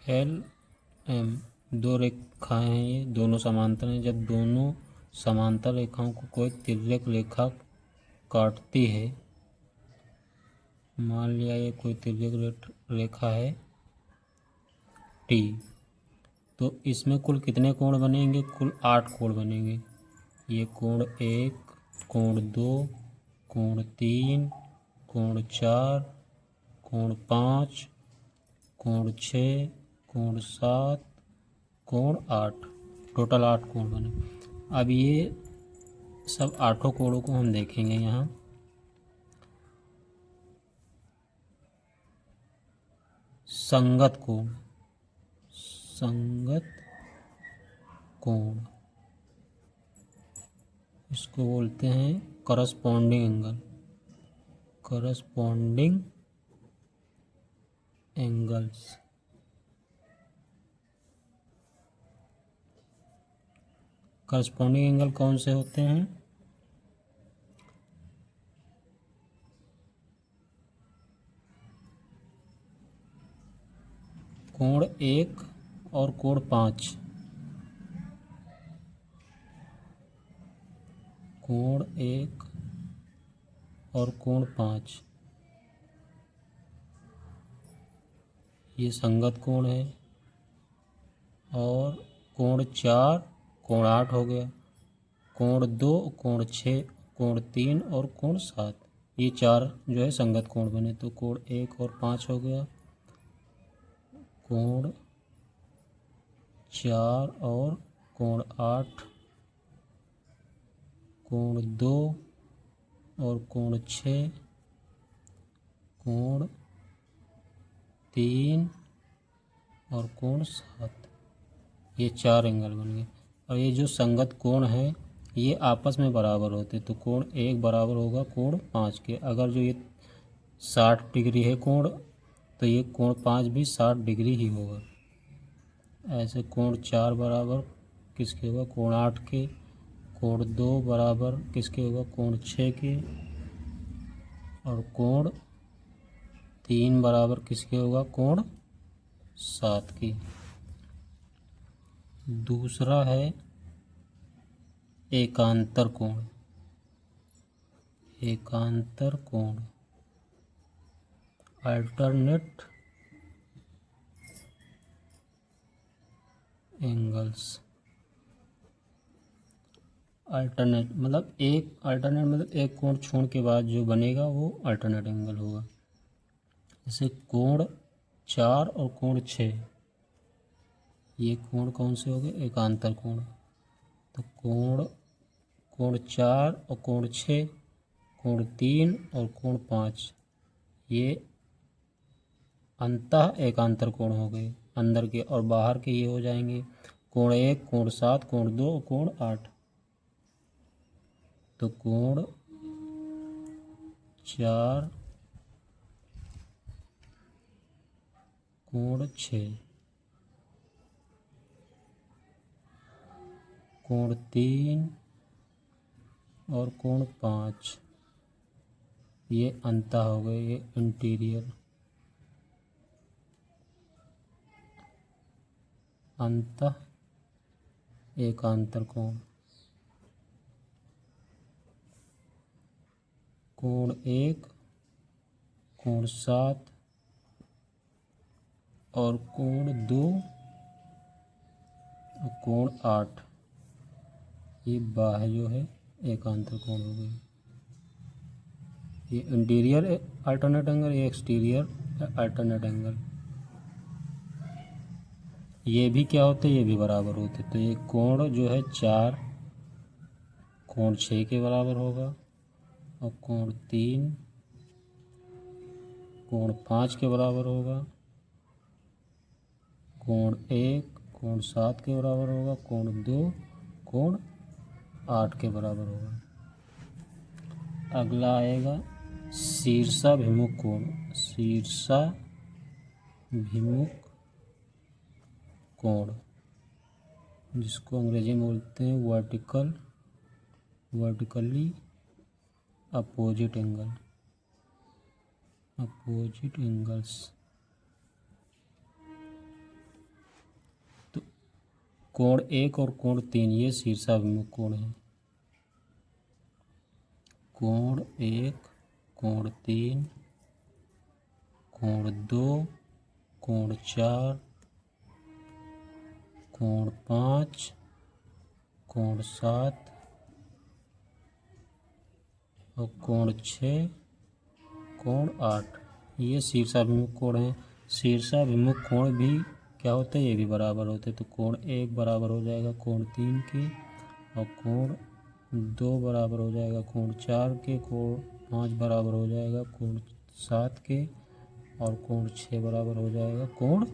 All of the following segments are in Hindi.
एल एम दो रेखाएं हैं, ये दोनों समांतर हैं। जब दोनों समांतर रेखाओं को कोई तिर्यक रेखा काटती है, मान लिया ये कोई तिर्यक रेखा है टी, तो इसमें कुल कितने कोण बनेंगे? कुल 8 कोण बनेंगे। ये कोण 1, कोण 2, कोण 3, कोण 4, कोण 5, कोण 6, कोण 7, कोण 8, टोटल 8 कोण बने। अब ये सब 8 कोणों को हम देखेंगे यहाँ। संगत कोण, संगत कोण इसको बोलते हैं corresponding angle, corresponding angles. Corresponding angle कौन से होते हैं? कोण 1 और कोण 5, कोण 1 और कोण 5 ये संगत कोण है। और कोण 4, कोण 8 हो गया। कोण 2, कोण 6, कोण 3 और कोण 7, ये 4 जो है संगत कोण बने। तो कोण 1 और 5 हो गया, कोण 4 और कोण 8, कोण 2 और कोण 6, कोण 3 और कोण 7, ये 4 एंगल बन गए। और ये जो संगत कोण है ये आपस में बराबर होते, तो कोण 1 बराबर होगा कोण 5 के। अगर जो ये 60 डिग्री है कोण, तो ये कोण 5 भी 60 डिग्री ही होगा। ऐसे कोण 4 बराबर किसके होगा? कोण 8 के। कोण 2 बराबर किसके होगा? कोण 6 के। और कोण 3 बराबर किसके होगा? कोण 7 की। दूसरा है एकांतर कोण, एकांतर कोण, अल्टरनेट एंगल्स। अल्टरनेट मतलब एक कोण छोड़ के बाद जो बनेगा वो अल्टरनेट एंगल होगा। जैसे कोण 4 और कोण 6, ये कोण कौन से हो गए? एकांतर कोण। तो कोण 4 और कोण 6, कोण 3 और कोण 5 ये अंतः एकांतर कोण हो गए, अंदर के। और बाहर के ये हो जाएंगे कोण 1, कोण 7, कोण 2 और कोण 8। तो कोण 4, कोण 6, कोण 3 और कोण 5 ये अंतः हो गए, ये इंटीरियर, अंतः एकांतर कोण। कोण 1, कोण 7 और कोण 2 और कोण 8 ये बाह्य जो है एकांतर कोण हो गई। ये इंटीरियर अल्टरनेट एंगल, ये एक्सटीरियर अल्टरनेट एंगल। ये भी क्या होते? ये भी बराबर होते। तो ये कोण जो है 4 कोण 6 के बराबर होगा, और कोण 3 कोण 5 के बराबर होगा, कोण 1 कोण 7 के बराबर होगा, कोण 2 कोण 8 के बराबर होगा। अगला आएगा शीर्षाभिमुख कोण, शीर्षाभिमुख कोण, जिसको अंग्रेजी में बोलते हैं vertically opposite angle, opposite angles. कोण 1 और कोण 3 ये शीर्षाभिमुख कोण है। कोण 1, कोण 3, कोण 2, कोण 4, कोण 5, कोण 7 और कोण 6, कोण 8 ये शीर्षाभिमुख कोण है। शीर्षाभिमुख कोण भी क्या होते हैं, ये भी बराबर होते हैं। तो कोण 1 बराबर हो जाएगा कोण 3 के, और कोण 2 बराबर हो जाएगा कोण 4 के, कोण 5 बराबर हो जाएगा कोण 7 के, और कोण 6 बराबर हो जाएगा कोण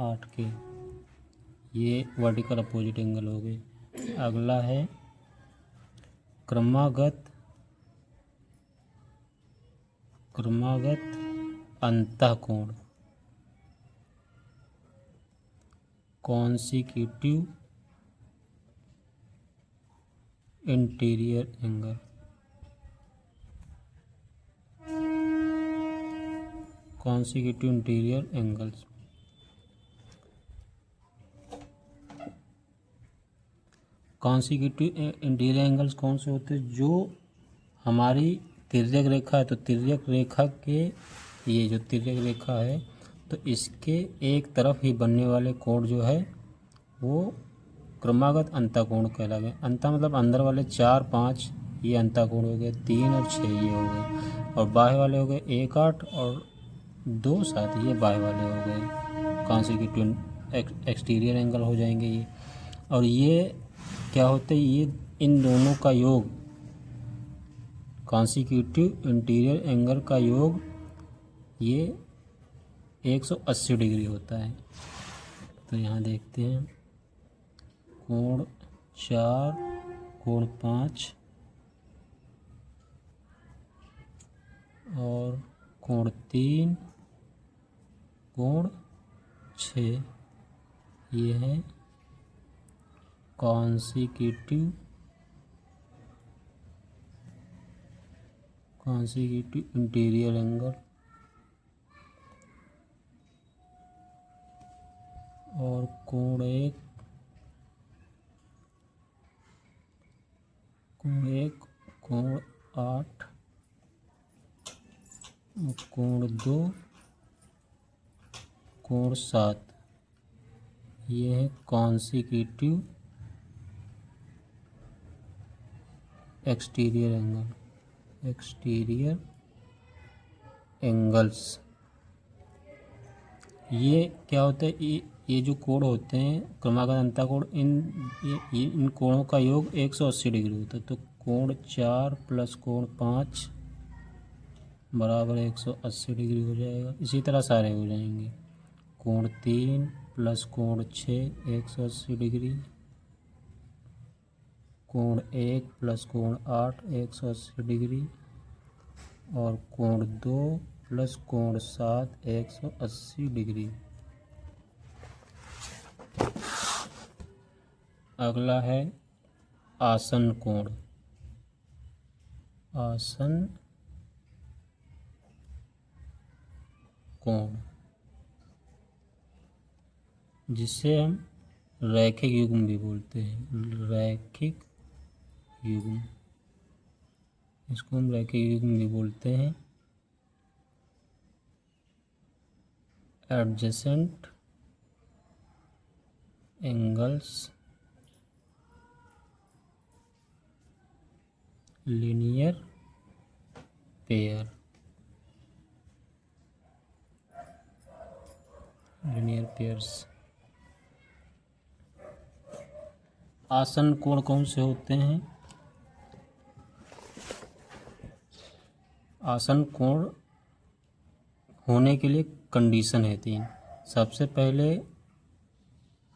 8 के। ये वर्टिकल अपोजिट एंगल हो गए। अगला है क्रमागत अंतःकोण, consecutive interior angle. Consecutive interior angles. Consecutive interior angles कौन से होते हैं, जो हमारी तिर्यक रेखा है, तो तिर्यक रेखा के ये जो तिर्यक रेखा है तो इसके एक तरफ ही बनने वाले कोण जो है वो क्रमागत अंतःकोण कहलाएंगे। अंतः मतलब अंदर वाले 4, 5 ये अंतःकोण हो गए, 3 और 6 ये हो गए, और बाह्य वाले हो गए 1, 8 और 2, 7 ये बाह्य वाले हो गए। कॉन्सिक्यूटिव एक्सटीरियर एंगल हो जाएंगे ये। और ये क्या होते हैं, ये इन दोनों का योग, कॉन्सिक्यूटिव इंटीरियर एंगल का योग ये 180 डिग्री होता है। तो यहाँ देखते हैं कोण 4, कोण 5 और कोण 3, कोण 6 ये है कॉन्सिक्यूटिव इंटीरियर एंगल। और कोण 1, कोण 8 और कोण 2, कोण 7 ये है कॉन्सिक्यूटिव एक्सटीरियर एंगल्स। ये क्या होता है, ये जो कोण होते हैं क्रमागत अंतःकोण, इन कोणों का योग 180 डिग्री होता है। तो कोण 4 प्लस कोण 5 बराबर 180 डिग्री हो जाएगा। इसी तरह सारे हो जाएंगे। कोण 3 प्लस कोण 6 180 डिग्री, कोण 1 प्लस कोण 8 180 डिग्री, और कोण 2 प्लस कोण 7 180 डिग्री। अगला है आसन कोण। आसन कोण जिसे हम रैखिक युग्म भी बोलते हैं। रैखिक युग्म, इसको हम रैखिक युग्म भी बोलते हैं। Adjacent angles linear pair. Linear pairs. आसन कोण कौन से होते हैं? आसन कोण होने के लिए कंडीशन है 3। सबसे पहले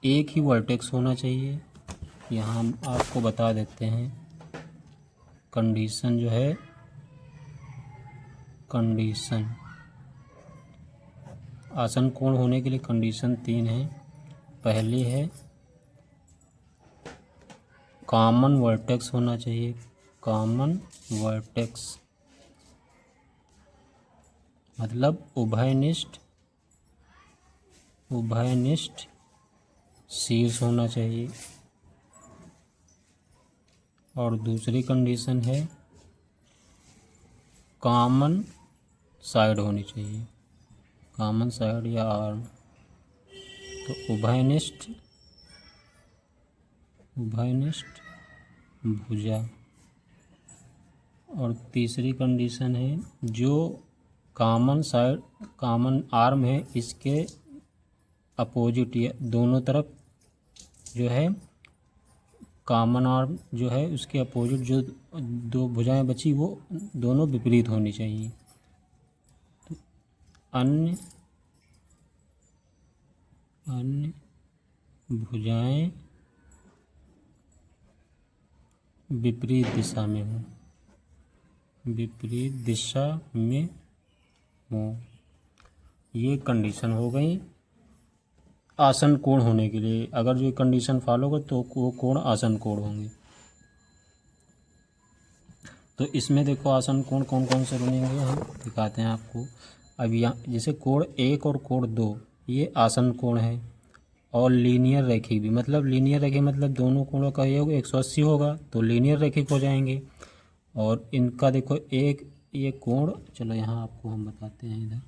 एक ही वर्टेक्स होना चाहिए। यहाँ हम आपको बता देते हैं कंडीशन जो है। कंडीशन आसन कोण होने के लिए कंडीशन 3 है। पहली है कॉमन वर्टेक्स होना चाहिए। कॉमन वर्टेक्स मतलब उभयनिष्ठ शीर्ष होना चाहिए। और दूसरी कंडीशन है कॉमन साइड होनी चाहिए, कॉमन साइड या आर्म। तो उभयनिष्ठ भुजा। और तीसरी कंडीशन है जो कॉमन साइड कॉमन आर्म है इसके अपोजिट या दोनों तरफ जो है कॉमन आर्म जो है उसके अपोजिट जो दो भुजाएं बची वो दोनों विपरीत होनी चाहिए। तो अन्य भुजाएं विपरीत दिशा में हो, विपरीत दिशा में हो। ये कंडीशन हो गई आसन कोण होने के लिए। अगर जो कंडीशन फॉलो हो तो वो कोण आसन कोण होंगे। तो इसमें देखो आसन कोण कौन कौन से बनेंगे हम दिखाते हैं आपको। अब यहाँ जैसे कोण 1 और कोण 2 ये आसन कोण है। और लीनियर रेखिक भी, मतलब लीनियर रेखिक मतलब दोनों कोणों का योग 180 होगा तो लीनियर रेखिक हो जाएंगे। और इनका देखो एक ये कोण, चलो यहाँ आपको हम बताते हैं इधर,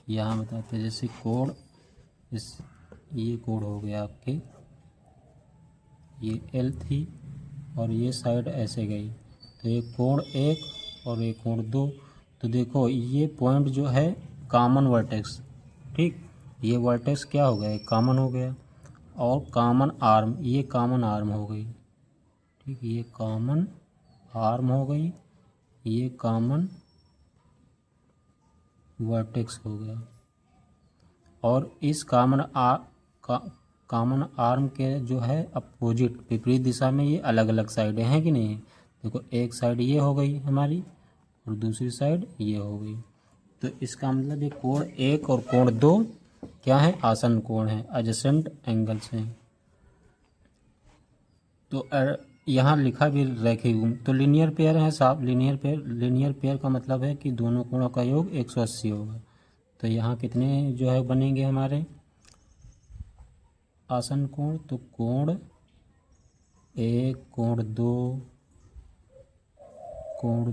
यहाँ बताते हैं जैसे कोण ये कोण हो गया आपके, ये L थी और ये साइड ऐसे गई तो ये कोण 1 और ये कोण 2। तो देखो ये पॉइंट जो है कॉमन वर्टेक्स, ठीक, ये वर्टेक्स क्या हो गया कॉमन हो गया। और कॉमन आर्म, ये कॉमन आर्म हो गई, ठीक, ये कॉमन आर्म हो गई, ये कॉमन वर्टेक्स हो गया। और इस कॉमन आर्म के जो है अपोजिट विपरीत दिशा में ये अलग अलग साइडें हैं कि नहीं। देखो एक साइड ये हो गई हमारी और दूसरी साइड ये हो गई। तो इसका मतलब ये कोण 1 और कोण 2 क्या है आसन कोण है, एडजेसेंट एंगल्स हैं। तो यहाँ लिखा भी रैखिक, तो लीनियर पेयर है साहब। लीनियर पेयर का मतलब है कि दोनों कोणों का योग 180 होगा। तो यहाँ कितने जो है बनेंगे हमारे आसन कोण, तो कोण 1 कोण 2 कोण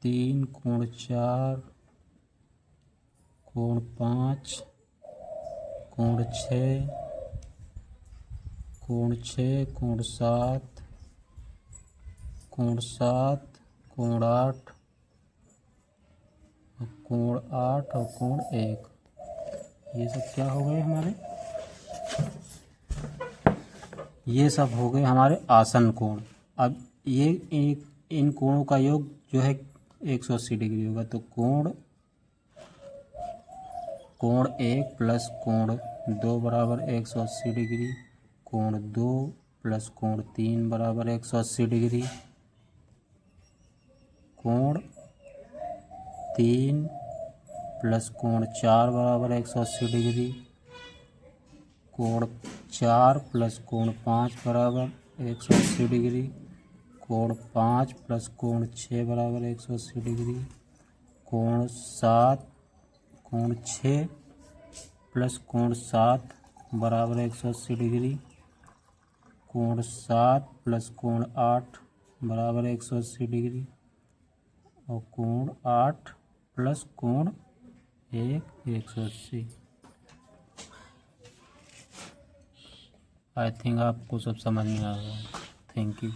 3 कोण 4 कोण 5 कोण 6 कोण 7 कोण 8 और कोण 1। ये सब क्या हो गए हमारे, ये सब हो गए हमारे आसन कोण। अब ये इन कोणों का योग जो है 180 डिग्री होगा। तो कोण 1 प्लस कोण 2 बराबर 180 डिग्री, कोण 2 प्लस कोण 3 बराबर 180 डिग्री, कोण 3 प्लस कोण 4 बराबर 180 डिग्री, कोण 4 प्लस कोण 5 बराबर 180 डिग्री, कोण 5 प्लस कोण 6 बराबर 180 डिग्री, कोण 6 प्लस कोण 7 बराबर 180 डिग्री, कोण 7 प्लस कोण 8 बराबर 180 डिग्री, और कोण 8 प्लस कोण 180। आई थिंक आपको सब समझ में आ गया। Thank you.